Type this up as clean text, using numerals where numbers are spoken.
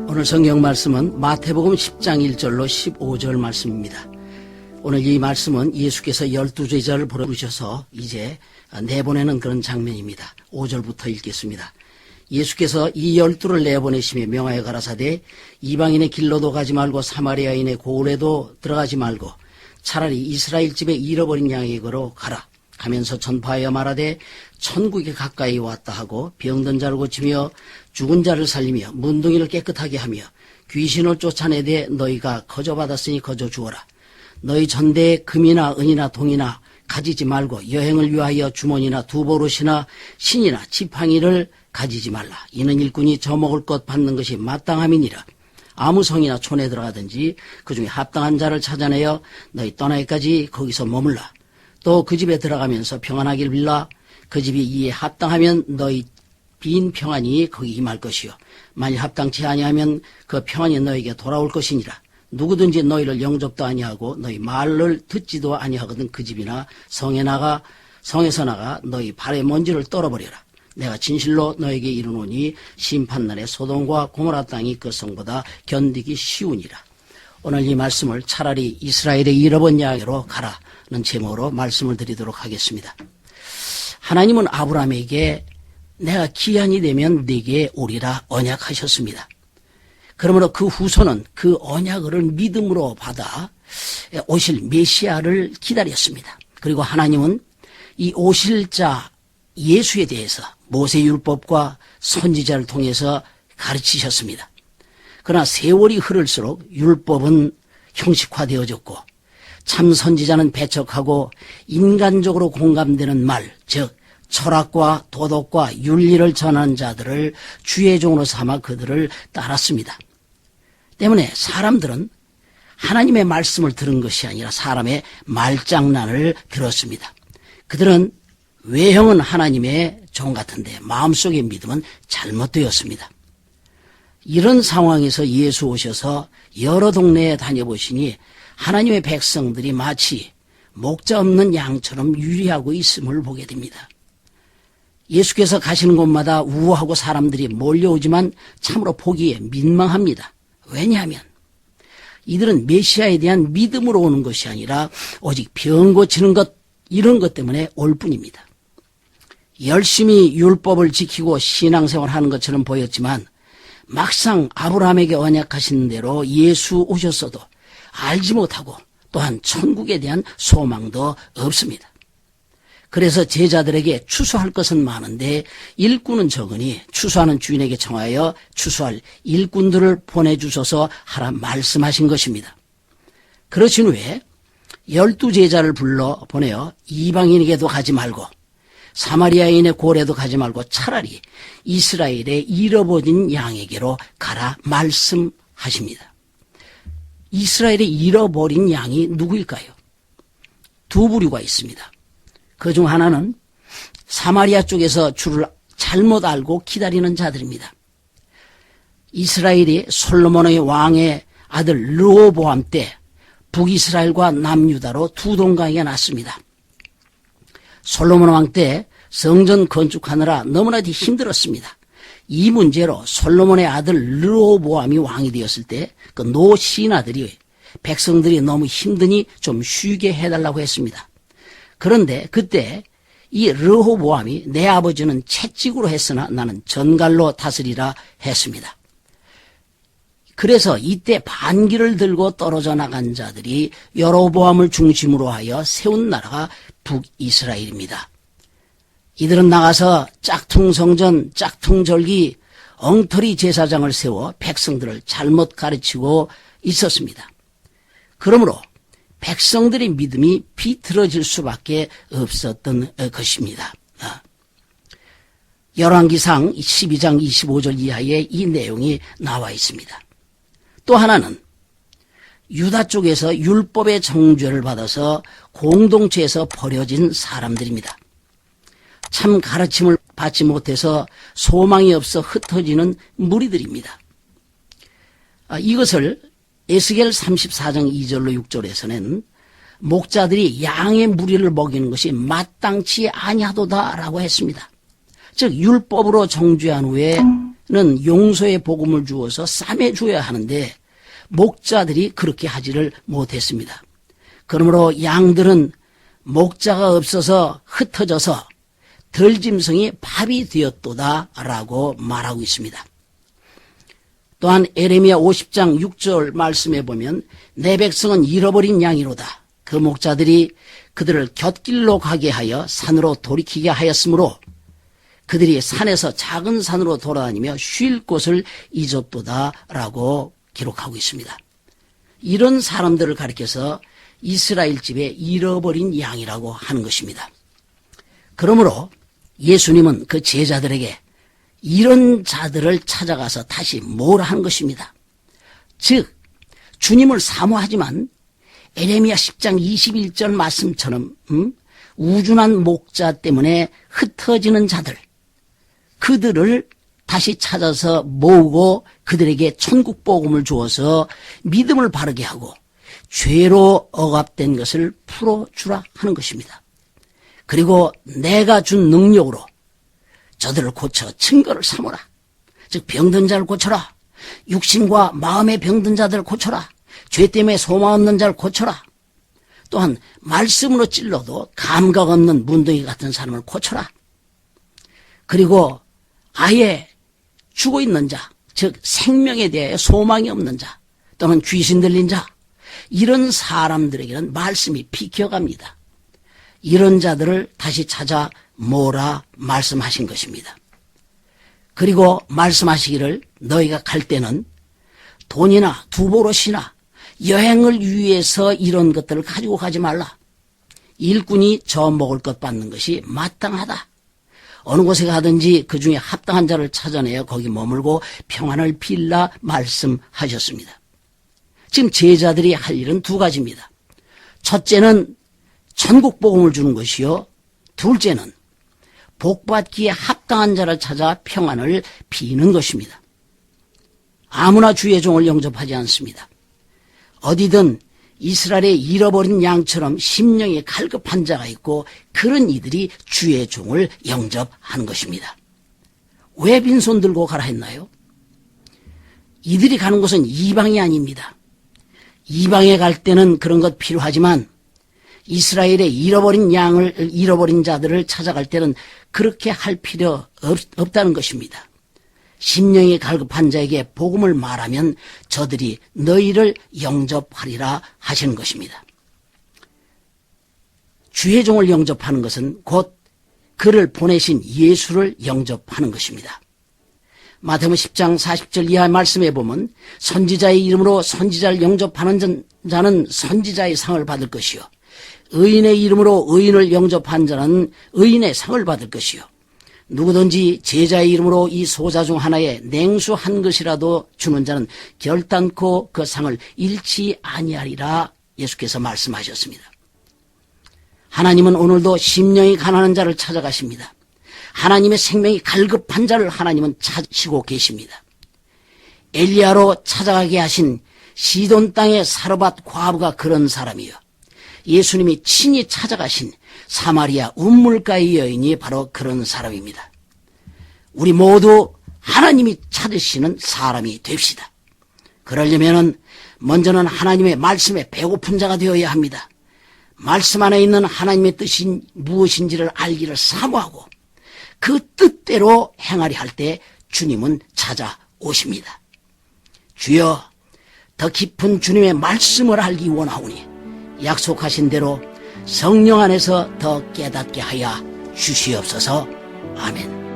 오늘 성경 말씀은 마태복음 10장 1절로 15절 말씀입니다. 오늘 이 말씀은 예수께서 12제자를 부르셔서 이제 내보내는 그런 장면입니다. 5절부터 읽겠습니다. 예수께서 이 12를 내보내시며 명하여 가라사대 이방인의 길로도 가지 말고 사마리아인의 고을에도 들어가지 말고 차라리 이스라엘 집에 잃어버린 양에게로 가라. 가면서 전파하여 말하되 천국에 가까이 왔다 하고 병든 자를 고치며 죽은 자를 살리며 문둥이를 깨끗하게 하며 귀신을 쫓아내되 너희가 거저받았으니 거저 주어라. 너희 전대에 금이나 은이나 동이나 가지지 말고 여행을 위하여 주머니나 두보릇이나 신이나 지팡이를 가지지 말라. 이는 일꾼이 저먹을 것 받는 것이 마땅함이니라. 아무 성이나 촌에 들어가든지 그 중에 합당한 자를 찾아내어 너희 떠나기까지 거기서 머물라. 또 그 집에 들어가면서 평안하길 빌라. 그 집이 이에 합당하면 너희 빈 평안이 거기 임할 것이요 만일 합당치 아니하면 그 평안이 너에게 돌아올 것이니라. 누구든지 너희를 영접도 아니하고 너희 말을 듣지도 아니하거든 그 집이나 성에서 나가 너희 발의 먼지를 떨어버려라. 내가 진실로 너에게 이르노니 심판날에 소돔과 고모라 땅이 그 성보다 견디기 쉬우니라. 오늘 이 말씀을 차라리 이스라엘의 잃어버린 양으로 가라는 제목으로 말씀을 드리도록 하겠습니다. 하나님은 아브라함에게 내가 기한이 되면 네게 오리라 언약하셨습니다. 그러므로 그 후손은 그 언약을 믿음으로 받아 오실 메시아를 기다렸습니다. 그리고 하나님은 이 오실 자 예수에 대해서 모세율법과 선지자를 통해서 가르치셨습니다. 그러나 세월이 흐를수록 율법은 형식화되어졌고 참 선지자는 배척하고 인간적으로 공감되는 말, 즉 철학과 도덕과 윤리를 전하는 자들을 주의 종으로 삼아 그들을 따랐습니다. 때문에 사람들은 하나님의 말씀을 들은 것이 아니라 사람의 말장난을 들었습니다. 그들은 외형은 하나님의 종 같은데 마음속의 믿음은 잘못되었습니다. 이런 상황에서 예수 오셔서 여러 동네에 다녀보시니 하나님의 백성들이 마치 목자 없는 양처럼 유리하고 있음을 보게 됩니다. 예수께서 가시는 곳마다 우호하고 사람들이 몰려오지만 참으로 보기에 민망합니다. 왜냐하면 이들은 메시아에 대한 믿음으로 오는 것이 아니라 오직 병 고치는 것 이런 것 때문에 올 뿐입니다. 열심히 율법을 지키고 신앙생활하는 것처럼 보였지만 막상 아브라함에게 언약하신 대로 예수 오셨어도 알지 못하고 또한 천국에 대한 소망도 없습니다. 그래서 제자들에게 추수할 것은 많은데 일꾼은 적으니 추수하는 주인에게 청하여 추수할 일꾼들을 보내주소서 하라 말씀하신 것입니다. 그러신 후에 12제자를 불러 보내어 이방인에게도 가지 말고 사마리아인의 고을에도 가지 말고 차라리 이스라엘의 잃어버린 양에게로 가라 말씀하십니다. 이스라엘의 잃어버린 양이 누구일까요? 두 부류가 있습니다. 그 중 하나는 사마리아 쪽에서 주를 잘못 알고 기다리는 자들입니다. 이스라엘이 솔로몬의 왕의 아들 르호보암 때 북이스라엘과 남유다로 두 동강이 났습니다. 솔로몬 왕 때 성전 건축하느라 너무나 힘들었습니다. 이 문제로 솔로몬의 아들 르호보암이 왕이 되었을 때 그 노 신하들이 백성들이 너무 힘드니 좀 쉬게 해달라고 했습니다. 그런데 그때 이 르호보암이 내 아버지는 채찍으로 했으나 나는 전갈로 다스리라 했습니다. 그래서 이때 반기를 들고 떨어져 나간 자들이 여로보암을 중심으로 하여 세운 나라가 북이스라엘입니다. 이들은 나가서 짝퉁 성전, 짝퉁 절기, 엉터리 제사장을 세워 백성들을 잘못 가르치고 있었습니다. 그러므로 백성들의 믿음이 비틀어질 수밖에 없었던 것입니다. 열왕기상 12장 25절 이하에 이 내용이 나와 있습니다. 또 하나는 유다 쪽에서 율법의 정죄를 받아서 공동체에서 버려진 사람들입니다. 참 가르침을 받지 못해서 소망이 없어 흩어지는 무리들입니다. 이것을 에스겔 34장 2절로 6절에서는 목자들이 양의 무리를 먹이는 것이 마땅치 아니하도다라고 했습니다. 즉 율법으로 정죄한 후에 용서의 복음을 주어서 싸매 줘야 하는데 목자들이 그렇게 하지를 못했습니다. 그러므로 양들은 목자가 없어서 흩어져서 덜짐승이 밥이 되었도다라고 말하고 있습니다. 또한 에레미야 50장 6절 말씀에 보면 내 백성은 잃어버린 양이로다. 그 목자들이 그들을 곁길로 가게 하여 산으로 돌이키게 하였으므로 그들이 산에서 작은 산으로 돌아다니며 쉴 곳을 잊었도다라고 기록하고 있습니다. 이런 사람들을 가리켜서 이스라엘 집에 잃어버린 양이라고 하는 것입니다. 그러므로 예수님은 그 제자들에게 이런 자들을 찾아가서 다시 뭐라 하는 것입니다. 즉 주님을 사모하지만 에레미야 10장 21절 말씀처럼 우준한 목자 때문에 흩어지는 자들, 그들을 다시 찾아서 모으고 그들에게 천국 복음을 주어서 믿음을 바르게 하고 죄로 억압된 것을 풀어주라 하는 것입니다. 그리고 내가 준 능력으로 저들을 고쳐 증거를 삼으라. 즉 병든 자를 고쳐라. 육신과 마음의 병든 자들을 고쳐라. 죄 때문에 소망 없는 자를 고쳐라. 또한 말씀으로 찔러도 감각 없는 문둥이 같은 사람을 고쳐라. 그리고 아예 죽어있는 자, 즉 생명에 대해 소망이 없는 자, 또는 귀신 들린 자, 이런 사람들에게는 말씀이 비켜갑니다. 이런 자들을 다시 찾아 모으라 말씀하신 것입니다. 그리고 말씀하시기를 너희가 갈 때는 돈이나 두보롯이나 여행을 위해서 이런 것들을 가지고 가지 말라. 일꾼이 저 먹을 것 받는 것이 마땅하다. 어느 곳에 가든지 그 중에 합당한 자를 찾아내어 거기 머물고 평안을 빌라 말씀하셨습니다. 지금 제자들이 할 일은 두 가지입니다. 첫째는 천국 복음을 주는 것이요, 둘째는 복받기에 합당한 자를 찾아 평안을 비는 것입니다. 아무나 주의 종을 영접하지 않습니다. 어디든 이스라엘의 잃어버린 양처럼 심령이 갈급한 자가 있고 그런 이들이 주의 종을 영접하는 것입니다. 왜 빈손 들고 가라 했나요? 이들이 가는 곳은 이방이 아닙니다. 이방에 갈 때는 그런 것 필요하지만 이스라엘의 잃어버린 자들을 찾아갈 때는 그렇게 할 필요 없다는 것입니다. 심령이 갈급한 자에게 복음을 말하면 저들이 너희를 영접하리라 하시는 것입니다. 주의 종을 영접하는 것은 곧 그를 보내신 예수를 영접하는 것입니다. 마태복음 10장 40절 이하 말씀에 보면 선지자의 이름으로 선지자를 영접하는 자는 선지자의 상을 받을 것이요, 의인의 이름으로 의인을 영접한 자는 의인의 상을 받을 것이요, 누구든지 제자의 이름으로 이 소자 중 하나에 냉수 한 것이라도 주는 자는 결단코 그 상을 잃지 아니하리라 예수께서 말씀하셨습니다. 하나님은 오늘도 심령이 가난한 자를 찾아가십니다. 하나님의 생명이 갈급한 자를 하나님은 찾으시고 계십니다. 엘리야로 찾아가게 하신 시돈 땅의 사르밧 과부가 그런 사람이요, 예수님이 친히 찾아가신 사마리아 운물가의 여인이 바로 그런 사람입니다. 우리 모두 하나님이 찾으시는 사람이 됩시다. 그러려면 먼저는 하나님의 말씀에 배고픈 자가 되어야 합니다. 말씀 안에 있는 하나님의 뜻이 무엇인지를 알기를 사모하고 그 뜻대로 행하려 할 때 주님은 찾아오십니다. 주여, 더 깊은 주님의 말씀을 알기 원하오니 약속하신 대로 성령 안에서 더 깨닫게 하여 주시옵소서. 아멘.